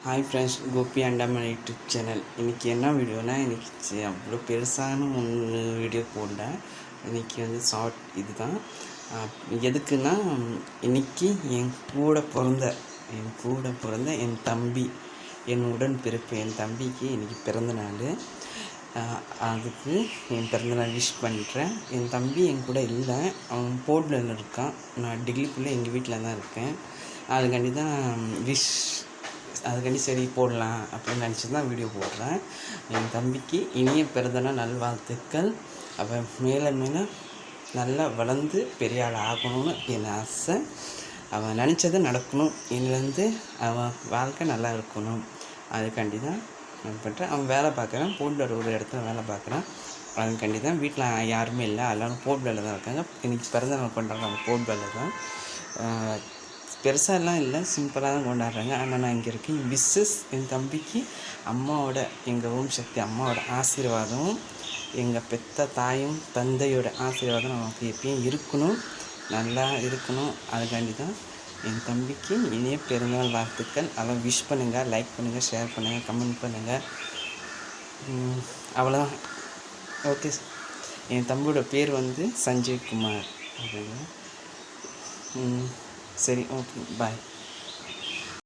Hi friends, Gopi Andaman YouTube channel. இன்றைக்கி என்ன வீடியோனா, இன்றைக்கி அவ்வளோ பெருசான ஒன்று வீடியோ போடல. இன்றைக்கி ஷார்ட் இது தான். எதுக்குன்னா, இன்றைக்கி என் கூட பிறந்த என் தம்பி, என் உடன் பிறப்பு என் தம்பிக்கு இன்றைக்கி பிறந்த நாள். அதுக்கு என் பிறந்தநாள் விஷ் பண்ணுறேன். என் தம்பி என் கூட இல்லை, அவன் போர்ட்ல இருக்கான். நான் டெல்லிக்குள்ளே எங்கள் வீட்டில் தான் இருக்கேன். அதுக்காண்டி சரி போடலாம் அப்படின்னு நினச்சி தான் வீடியோ போடுறேன். என் தம்பிக்கு இனிய பிறந்தநாள் நல்வாழ்த்துக்கள். அவன் மேலே நல்லா வளர்ந்து பெரிய ஆள் ஆகணும்னு என் ஆசை. அவன் நினச்சது நடக்கணும். இதுலேருந்து அவன் வாழ்க்கை நல்லா இருக்கணும். அதுக்காண்டி தான் நான் பண்ணுறேன். அவன் வேலை பார்க்குறான், போர்ட்டில் ஒரு இடத்துல வேலை பார்க்குறான். அதுக்காண்டி தான். வீட்டில் யாருமே இல்லை, எல்லோரும் போர்ட்டில் தான் இருக்காங்க. இன்றைக்கி பிறந்தநாள் கொண்டாடுறாங்க போர்ட்டில் தான். பெருசாலாம் இல்லை, சிம்பிளாக தான் கொண்டாடுறாங்க. ஆனால் நான் இங்கே இருக்கேன். என் தம்பிக்கு எங்கள் ஓம் சக்தி அம்மாவோட ஆசீர்வாதம், எங்கள் பெத்த தாயும் தந்தையோட ஆசீர்வாதம் நமக்கு எப்பயும் இருக்கணும், நல்லா இருக்கணும். அதுக்காண்டி தான் என் தம்பிக்கு இனிய பிறந்தநாள் வாழ்த்துக்கள். அதெல்லாம் விஷ் பண்ணுங்கள், லைக் பண்ணுங்கள், ஷேர் பண்ணுங்கள், கமெண்ட் பண்ணுங்கள். அவ்வளோதான். ஓகே. என் தம்பியோட பேர் சஞ்சய் குமார் அப்படின்னு. சரி, ஓகே, பாய்.